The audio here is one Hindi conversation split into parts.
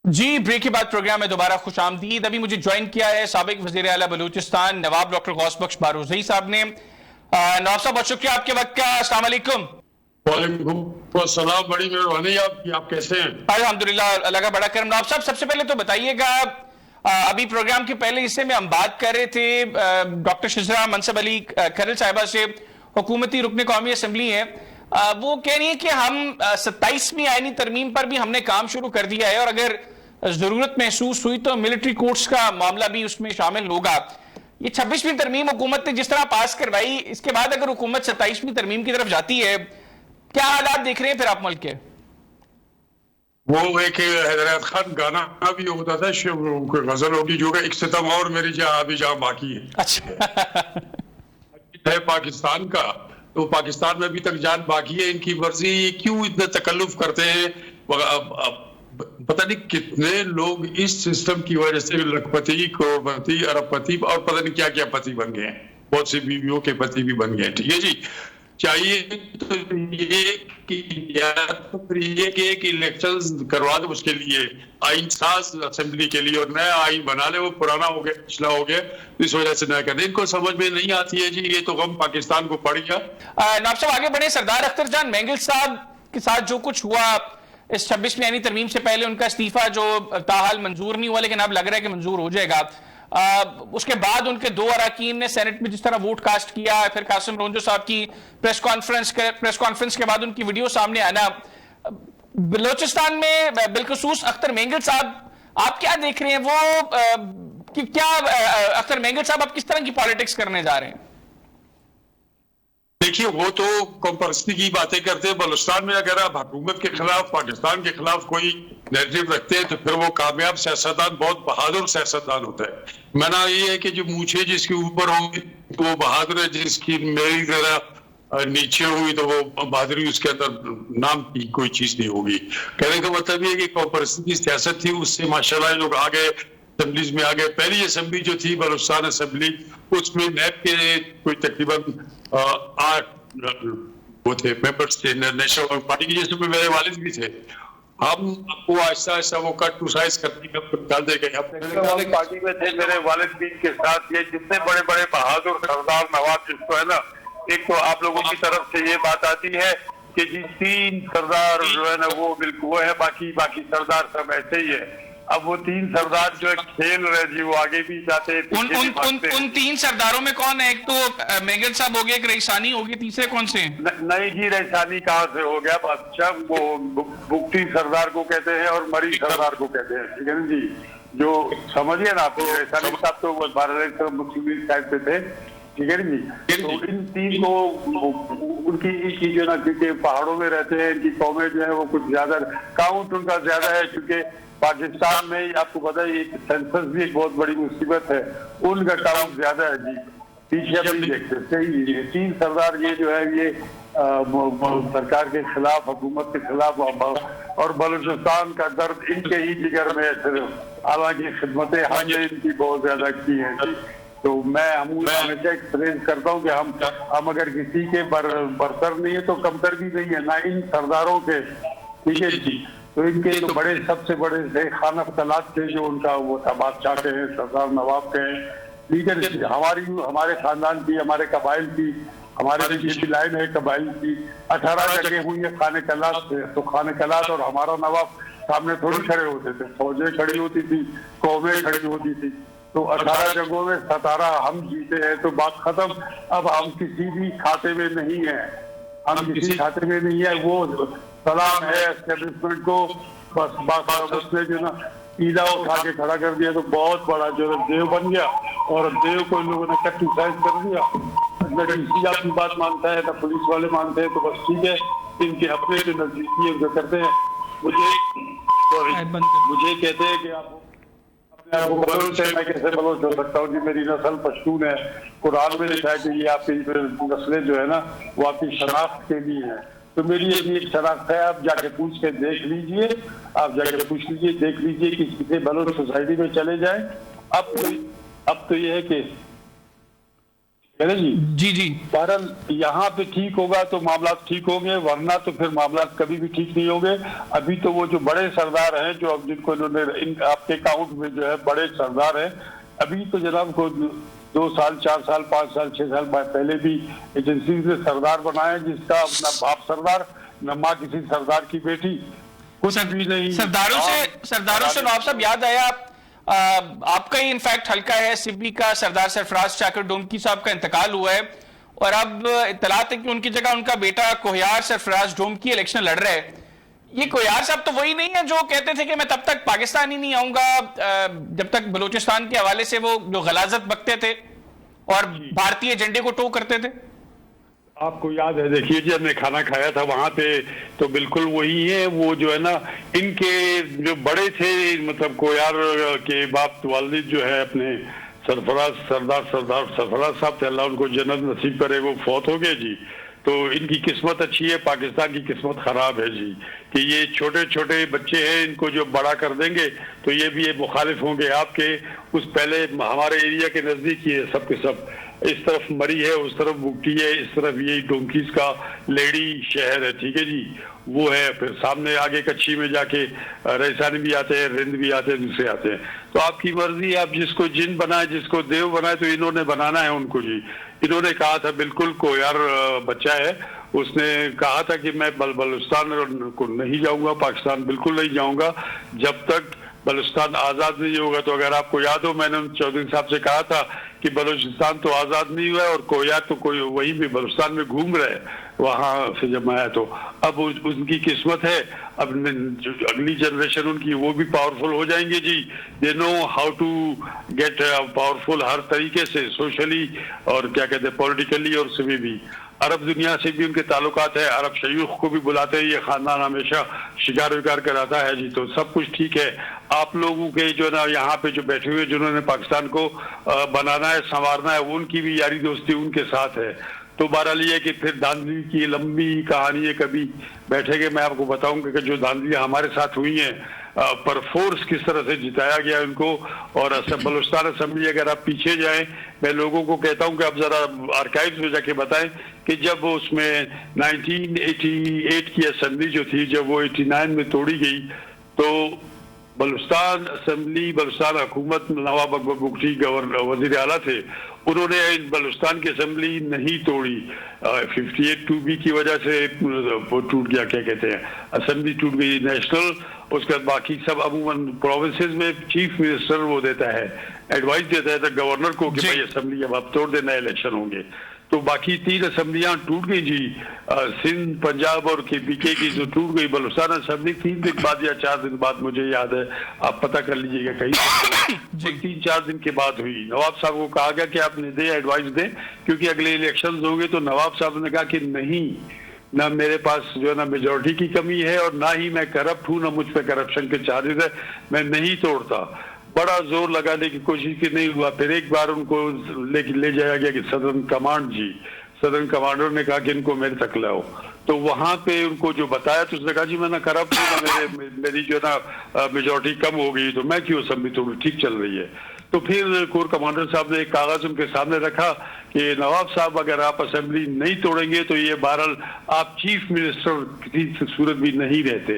जी, ब्रेक के बाद प्रोग्राम में दोबारा खुश आमदीद। अभी मुझे ज्वाइन किया है साबिक वज़ीर आला बलूचिस्तान नवाब डॉक्टर गौस बख्श बारूज़ई साहब ने। नवाब साहब, बहुत शुक्रिया आपके वक्त का। अस्सलाम वालेकुम। वालेकुम अस्सलाम, बड़ी मेहरबानी आपकी। आप कैसे हैं? अल्हम्दुलिल्लाह, अल्लाह का बड़ा करम। नवाब साहब, सबसे पहले तो बताइएगा, अभी प्रोग्राम के पहले हिस्से में हम बात कर रहे थे डॉक्टर शिजरा मनसब अली खरल साहिबा से, हुकूमती रुकन कौमी असम्बली है। वो कह रही है कि हम 27वीं आईनी तरमीम पर भी हमने काम शुरू कर दिया है और अगर जरूरत महसूस हुई तो मिलिट्री कोर्ट्स का मामला भी उसमें शामिल होगा। ये 26वीं तरमीम हुकूमत ने जिस तरह पास करवाई, इसके बाद अगर हुकूमत 27वीं तरमीम की तरफ जाती है, क्या हालात देख रहे हैं फिर आप मुल्क के? वो एक हैदराबाद खान गाना भी होता था, गजल होगी जो एक सितम और मेरी जहाँ अभी जहाँ बाकी है। अच्छा। है पाकिस्तान का, तो पाकिस्तान में अभी तक जान बाकी है। इनकी मर्जी, क्यों इतने तकल्लुफ करते हैं? पता नहीं कितने लोग इस सिस्टम की वजह से लखपति, करोड़पति, अरबपति और पता नहीं क्या क्या पति बन गए हैं। बहुत सी बीवियों के पति भी बन गए। ठीक है जी, चाहिए तो ये कि या तो फिर ये कि एक इलेक्शन करवा दो उसके लिए, आइन साज असेंबली के लिए, और नया आइन बना ले। वो पुराना हो गया, पिछला हो गया, इस वजह से नया करने इनको समझ में नहीं आती है जी। ये तो गम पाकिस्तान को पड़ गया। नवाब साहब आगे बढ़े। सरदार अख्तर जान मेंगल साहब के साथ जो कुछ हुआ इस 26वीं आईनी तरमीम से पहले, उनका इस्तीफा जो ताहाल मंजूर नहीं हुआ, लेकिन अब लग रहा है कि मंजूर हो जाएगा। उसके बाद उनके दो अरकान ने सेनेट में जिस तरह वोट कास्ट किया, फिर कासिम रोंजो साहब की प्रेस कॉन्फ्रेंस के बाद उनकी वीडियो सामने आना, बलोचिस्तान में बिलखुसूस अख्तर मेंगल साहब, आप क्या देख रहे हैं? वो क्या अख्तर मेंगल साहब अब किस तरह की पॉलिटिक्स करने जा रहे हैं? देखिए, वो तो कॉम्पर्सिटी की बातें करते हैं। बलूचिस्तान में अगर आप हुकूमत के खिलाफ, पाकिस्तान के खिलाफ कोई नैरेटिव रखते हैं तो फिर वो कामयाब सियासतदान, बहुत बहादुर सियासतदान होता है। माना ये है कि जो मूछे जिसके ऊपर होगी तो वो बहादुर है, जिसकी मेरी तरह नीचे हुई तो वो बहादुरी उसके अंदर नाम की कोई चीज नहीं होगी। कहने का मतलब ये है कि कॉम्पर्सिटी की सियासत थी, उससे माशाल्लाह लोग आ गए, असेंबलीज में आ गए। पहली असेंबली जो थी बलूचिस्तान असेंबली, उसमें नैब के कोई तकरीबन 8 वो थे मेंबर्स थे नेशनल पार्टी के, जिसमें मेरे वालिद भी थे। हम आपको आहिस्ता आहिस्ता वो कट टू साइज करने में डाल दे गए। अपने पार्टी में थे मेरे वालिद भी के साथ। ये जितने बड़े बड़े बहादुर सरदार नवाब, जिसको है ना, एक तो आप लोगों की तरफ से ये बात आती है कि जी 3 सरदार जो है ना वो बिल्कुल वो है, बाकी सरदार सब ऐसे ही है। अब वो 3 सरदार जो खेल रहे जी, वो आगे भी जाते हैं। उन 3 सरदारों में कौन है? एक तो मेंगल साहब हो गए, एक रईसानी हो गए, तीसरे कौन से हैं? नहीं जी, रईसानी कहाँ से हो गया? अच्छा, वो बुगटी सरदार को कहते हैं और मरी सरदार को कहते हैं। ठीक है ना जी, जो समझिए ना आप, रईसानी साहब तो भारत मुस्लिम लीग साइड पे थे। ठीक है ना जी, तो इन 3 को उनकी जो ना, क्योंकि पहाड़ों में रहते हैं, इनकी कौमें जो है वो कुछ ज्यादा, काउंट उनका ज्यादा है। क्योंकि पाकिस्तान में आपको पता है एक सेंसस भी एक बहुत बड़ी मुसीबत है, उनका काउंट ज्यादा है जी। पीछे अब नहीं देखते। सही, 3 सरदार ये जो है ये सरकार के खिलाफ, हुकूमत के खिलाफ, और बलूचिस्तान का दर्द इनके ही जिगर में है। हालांकि खिदमतें हमने इनकी बहुत ज्यादा की हैं जी। तो मैं हमेशा एक्सपीरियंस करता हूँ कि हम अगर किसी के बरतर नहीं है तो कमतर भी नहीं है, ना इन सरदारों के। ठीक है जी, तो इनके जो बड़े, सबसे बड़े थे खान अख्तलात थे, जो उनका वो था बादशाह के हैं, सरदार नवाब के हैं। लीडर हमारे खानदान की, हमारे कबाइल की, हमारे पीछे लाइन है कबाइल की 18 जगह हुई है खाने कलात से। तो खाने कलात और हमारा नवाब सामने थोड़ी खड़े होते थे, फौजें खड़ी होती थी, कौमें खड़ी होती थी। तो 18 जगहों में 17 हम जीते हैं, तो बात खत्म। अब हम किसी भी खाते में नहीं है, हम किसी खाते में नहीं है। वो सलाम है एस्टेब्लिशमेंट को, बस उसने जो ना ईदा उठा के खड़ा कर दिया, तो बहुत बड़ा जो देव बन गया, और देव को इन लोगों ने क्रिटिसाइज कर दिया। न डीसी अपनी बात मानता है, न पुलिस वाले मानते हैं, तो बस ठीक है, इनके अपने जो नजदीकी उनको करते हैं। मुझे कहते हैं कि आप बलोच से मैं कैसे बलोच हो सकता हूँ जी, मेरी नस्ल पश्तून है। कुरान में लिखा है कि ये आपकी नस्लें जो है ना वो आपकी शनाख्त के लिए है। तो मेरी एक शनाख्त है, आप जाके पूछ के देख लीजिए, आप जाके पूछ लीजिए, देख लीजिए कि किसी बलोच सोसाइटी में चले जाए। अब तो ये है कि है ना जी। जी जी। बहरहाल यहाँ पे ठीक होगा तो मामला ठीक होंगे, वरना तो फिर मामला कभी भी ठीक नहीं होंगे। अभी तो वो जो बड़े सरदार हैं, जो अब जिनको इन्होंने आपके अकाउंट में जो है बड़े सरदार हैं, अभी तो जनाब को 2 साल 4 साल 5 साल 6 साल पहले भी एजेंसी से सरदार बनाया, जिसका अपना बाप सरदार न माँ किसी सरदार की बेटी, कुछ भी नहीं। सरदारों से नवाब साहब याद आया, आपका ही इनफैक्ट हल्का है सिब्बी का, सरदार सरफराज चाकर डोमकी साहब का इंतकाल हुआ है और अब इत्तलात है कि उनकी जगह उनका बेटा कोहियार सरफराज डोमकी इलेक्शन लड़ रहे हैं। ये कोहियार साहब तो वही नहीं है जो कहते थे कि मैं तब तक पाकिस्तान ही नहीं आऊंगा जब तक बलूचिस्तान के हवाले से वो जो गलाजत बकते थे और भारतीय एजेंडे को टो करते थे। आपको याद है, देखिए जी, हमने खाना खाया था वहां पे, तो बिल्कुल वही है। वो जो है ना, इनके जो बड़े थे, मतलब कोहियार के बाप वालिद जो है अपने सरदार सरफराज साहब थे, अल्लाह उनको जन्नत नसीब करे, वो फौत हो गए जी। तो इनकी किस्मत अच्छी है, पाकिस्तान की किस्मत खराब है जी, कि ये छोटे छोटे बच्चे हैं, इनको जो बड़ा कर देंगे तो ये भी ये मुखालिफ होंगे आपके। उस पहले हमारे एरिया के नजदीक ही है सब के सब, इस तरफ मरी है, उस तरफ बुगटी है, इस तरफ ये डोंकीज का लेडी शहर है, ठीक है जी, वो है। फिर सामने आगे कच्ची में जाके रैसानी भी आते हैं, रिंद भी आते हैं, दूसरे आते हैं। तो आपकी मर्जी, आप जिसको जिन बनाए, जिसको देव बनाए, तो इन्होंने बनाना है उनको जी। इन्होंने कहा था, बिल्कुल कोहियार बच्चा है, उसने कहा था कि मैं बलूचिस्तान को नहीं जाऊंगा, पाकिस्तान बिल्कुल नहीं जाऊंगा जब तक बलूचिस्तान आजाद नहीं होगा। तो अगर आपको याद हो, मैंने चौधरी साहब से कहा था कि बलूचिस्तान तो आजाद नहीं हुआ है और कोहियार तो कोई वहीं भी बलूचिस्तान में घूम रहे हैं, वहां से जब आया। तो अब उनकी किस्मत है, अब जो अगली जनरेशन उनकी, वो भी पावरफुल हो जाएंगे जी। They know how to get powerful हर तरीके से, सोशली और क्या कहते हैं पॉलिटिकली, और उसमें भी अरब दुनिया से भी उनके ताल्लुकात है, अरब शयूख को भी बुलाते हैं, ये खानदान हमेशा शिकार विकार कराता है जी। तो सब कुछ ठीक है। आप लोगों के जो ना यहाँ पे जो बैठे हुए, जिन्होंने पाकिस्तान को बनाना है, संवारना है, उनकी भी यारी दोस्ती उनके साथ है। तो बहरहाल ये कि फिर धांधली की लंबी कहानी है, कभी बैठेंगे मैं आपको बताऊंगा कि जो धांधलियां हमारे साथ हुई हैं, पर फोर्स किस तरह से जिताया गया उनको। और बलूचिस्तान असेंबली, अगर आप पीछे जाएं, मैं लोगों को कहता हूं कि आप जरा आर्काइव्स में जाके बताएं कि जब उसमें 1988 की असेंबली जो थी, जब वो 89 में तोड़ी गई, तो बलूचिस्तान असेंबली, बलूचिस्तान हुकूमत, नवाब अकबर बुगटी गवर्नर वजीर आला थे, उन्होंने बलूचिस्तान की असेंबली नहीं तोड़ी। 58(2)B की वजह से वो टूट गया, क्या कहते हैं, असेंबली टूट गई नेशनल। उसके बाद बाकी सब अमूमन प्रोविंसेस में चीफ मिनिस्टर वो देता है, एडवाइस देता है गवर्नर को कि भाई असेंबली अब आप तोड़ देना, इलेक्शन होंगे। तो बाकी 3 असेंबलियां टूट गई जी, सिंध, पंजाब और KPK की जो टूट गई। बलूचिस्तान असेंबली 3 दिन बाद या 4 दिन बाद, मुझे याद है, आप पता कर लीजिएगा कहीं, 3-4 दिन के बाद हुई। नवाब साहब को कहा गया कि आप एडवाइस दें, क्योंकि अगले इलेक्शन होंगे। तो नवाब साहब ने कहा कि नहीं, ना मेरे पास जो है ना मेजोरिटी की कमी है, और ना ही मैं करप्ट हूँ, ना मुझ पर करप्शन के चार्जेस है, मैं नहीं तोड़ता। बड़ा जोर लगाने की कोशिश की, नहीं हुआ। फिर एक बार उनको ले जाया गया कि सदर्न कमांड जी, सदर्न कमांडर ने कहा कि इनको मेरे तक लाओ। तो वहां पे उनको जो बताया, तो उसने कहा जी मैं ना करप्ट हूँ, मेरी जो है ना मेजोरिटी कम हो गई, तो मैं क्यों असेंबली तोड़ूं, ठीक चल रही है। तो फिर कोर कमांडर साहब ने एक कागज उनके सामने रखा कि नवाब साहब, अगर आप असेंबली नहीं तोड़ेंगे तो ये बहरहाल आप चीफ मिनिस्टर किसी सूरत भी नहीं रहते।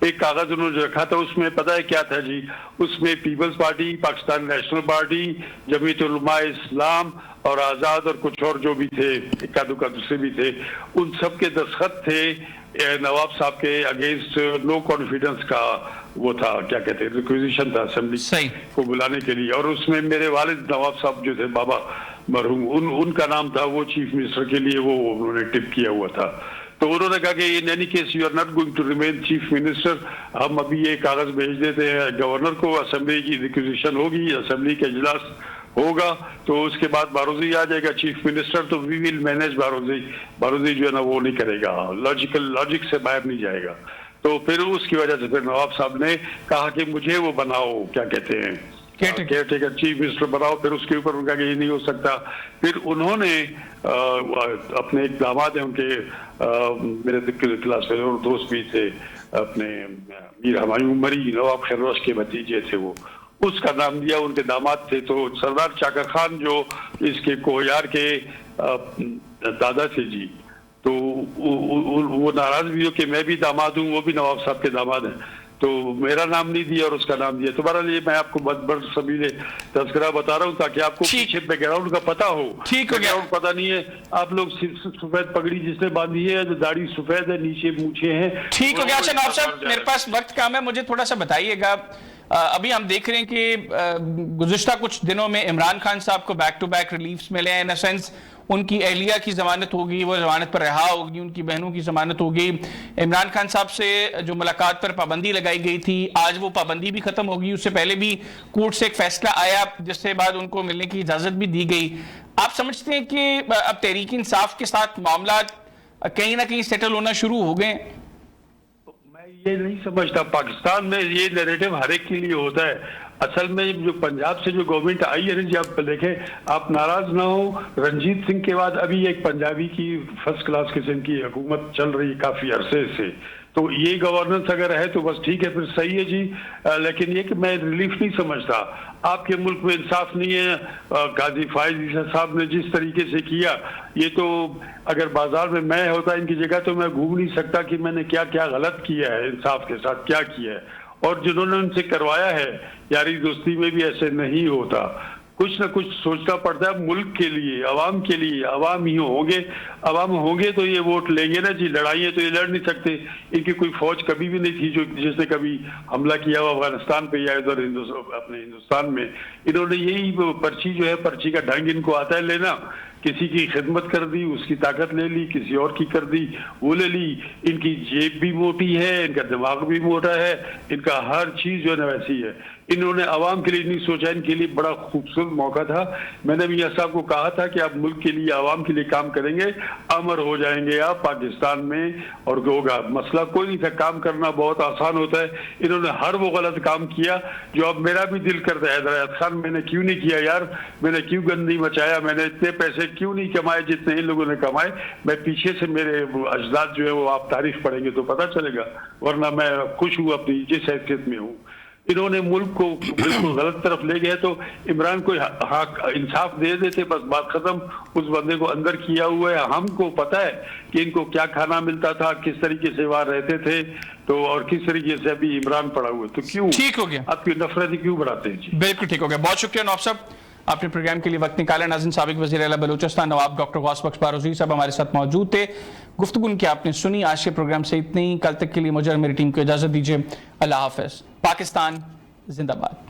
एक कागज उन्होंने रखा था, उसमें पता है क्या था जी, उसमें Peoples Party, Pakistan National Party, Jamiat Ulema Islam और आजाद और कुछ और जो भी थे, इक्का दुक्का दूसरे भी थे, उन सब के दस्तखत थे नवाब साहब के अगेंस्ट नो कॉन्फिडेंस का। वो था, क्या कहते हैं, रिक्विजिशन था असेंबली को बुलाने के लिए। और उसमें मेरे वालिद नवाब साहब जो थे, बाबा मरहूम, उनका नाम था, वो चीफ मिनिस्टर के लिए वो उन्होंने टिप किया हुआ था। तो उन्होंने कहा कि in any case you are not going to remain chief minister, हम अभी ये कागज भेज देते हैं गवर्नर को, असेंबली की रिक्विजिशन होगी, असेंबली का इजलास होगा, तो उसके बाद बारोजी आ जाएगा चीफ मिनिस्टर, तो वी विल मैनेज बारोजी जो है ना वो नहीं करेगा, लॉजिक से बाहर नहीं जाएगा। तो फिर उसकी वजह से फिर नवाब साहब ने कहा कि मुझे वो बनाओ, क्या कहते हैं, केयरटेकर चीफ मिनिस्टर बनाओ। फिर उसके ऊपर उनका कि ये नहीं हो सकता। फिर उन्होंने अपने एक दामाद है उनके, मेरे क्लास में और दोस्त भी थे, अपने मीर हमायूं मरी, नवाब खैरवश के भतीजे थे, वो उसका नाम दिया, उनके दामाद थे। तो सरदार चाकर खान जो इसके कोहियार के दादा से जी, तो वो नाराज भी हो कि मैं भी दामाद हूँ, वो भी नवाब साहब के दामाद हैं, तो मेरा नाम नहीं दिया और उसका नाम दिया। तुम्हारा लिए मैं आपको बड़ सबीले तस्करा बता रहा हूँ ताकि आपको पीछे बैकग्राउंड का पता हो। ठीक हो गया। बैकग्राउंड पता नहीं है, आप लोग सफेद पगड़ी जिसने बांधी है, दाढ़ी सफेद है, नीचे मूछे हैं। ठीक हो गया। अच्छा नवाब साहब, मेरे पास वक्त कम है, मुझे थोड़ा सा बताइएगा, अभी हम देख रहे हैं कि गुज़िश्ता कुछ दिनों में इमरान खान साहब को बैक टू बैक रिलीफ्स मिले हैं। इन अ सेंस उनकी अहलिया की जमानत होगी, वो जमानत पर रहा होगी, उनकी बहनों की जमानत होगी। इमरान खान साहब से जो मुलाकात पर पाबंदी लगाई गई थी, आज वो पाबंदी भी खत्म होगी। उससे पहले भी कोर्ट से एक फैसला आया जिसके बाद उनको मिलने की इजाजत भी दी गई। आप समझते हैं कि अब तहरीक इंसाफ के साथ मामला कहीं ना कहीं सेटल होना शुरू हो गए? मैं ये नहीं समझता, पाकिस्तान में ये नैरेटिव हर एक के लिए होता है। असल में जो पंजाब से जो गवर्नमेंट आई है, जी आप देखें, आप नाराज ना हो, रणजीत सिंह के बाद अभी एक पंजाबी की फर्स्ट क्लास किस्म की हुकूमत चल रही काफी अरसे से, तो ये गवर्नेंस अगर है तो बस ठीक है, फिर सही है जी। लेकिन ये कि मैं रिलीफ नहीं समझता, आपके मुल्क में इंसाफ नहीं है। गाजी फायज साहब ने जिस तरीके से किया, ये तो अगर बाजार में मैं होता इनकी जगह तो मैं घूम नहीं सकता कि मैंने क्या क्या गलत किया है, इंसाफ के साथ क्या किया है। और जिन्होंने उनसे करवाया है, यारी दोस्ती में भी ऐसे नहीं होता, कुछ ना कुछ सोचना पड़ता है मुल्क के लिए, अवाम के लिए। अवाम ही होंगे, अवाम होंगे तो ये वोट लेंगे ना जी। लड़ाइयाँ तो ये लड़ नहीं सकते, इनकी कोई फौज कभी भी नहीं थी जो जिसने कभी हमला किया हो अफगानिस्तान पे या इधर अपने हिंदुस्तान में। इन्होंने यही पर्ची जो है, पर्ची का ढंग इनको आता है लेना, किसी की खिदमत कर दी, उसकी ताकत ले ली, किसी और की कर दी, वो ले ली। इनकी जेब भी मोटी है, इनका दिमाग भी मोटा है, इनका हर चीज जो है ना वैसी है। इन्होंने आवाम के लिए नहीं सोचा, इनके लिए बड़ा खूबसूरत मौका था। मैंने मियां साहब को कहा था कि आप मुल्क के लिए, आवाम के लिए काम करेंगे, अमर हो जाएंगे आप पाकिस्तान में, और होगा। मसला कोई नहीं था, काम करना बहुत आसान होता है। इन्होंने हर वो गलत काम किया जो अब मेरा भी दिल करता है, हैदराबाद खान मैंने क्यों नहीं किया यार, मैंने क्यों गंदी मचाया, मैंने इतने पैसे क्यों नहीं कमाए जितने इन लोगों ने कमाए। मैं पीछे से मेरे अजदाद जो है वो आप तारीफ पढ़ेंगे तो पता चलेगा, वरना मैं खुश हूँ अपनी जिस हैसियत में हूँ। इन्होंने मुल्क को बिल्कुल गलत तरफ ले गए तो इमरान को इंसाफ दे देते, बस बात खत्म। उस बंदे को अंदर किया हुआ है, हमको पता है कि इनको क्या खाना मिलता था, किस तरीके से वहां रहते थे, तो और किस तरीके से अभी इमरान पड़ा हुआ है। तो क्यों ठीक हो गया, आपकी नफरत क्यों बढ़ाते हैं जी? बिल्कुल ठीक हो गया। बहुत शुक्रिया नवाब साहब, आपने प्रोग्राम के लिए वक्त निकाला। नाज़रीन, साबिक वज़ीर आला बलूचिस्तान नवाब डॉक्टर गौस बख्श बारोज़ी साहब हमारे साथ मौजूद थे। गुफ्तगू उनकी आपने सुनी। आज के प्रोग्राम से इतनी, कल तक के लिए मुझे और मेरी टीम को इजाजत दीजिए। अल्लाह हाफ़िज़। पाकिस्तान जिंदाबाद।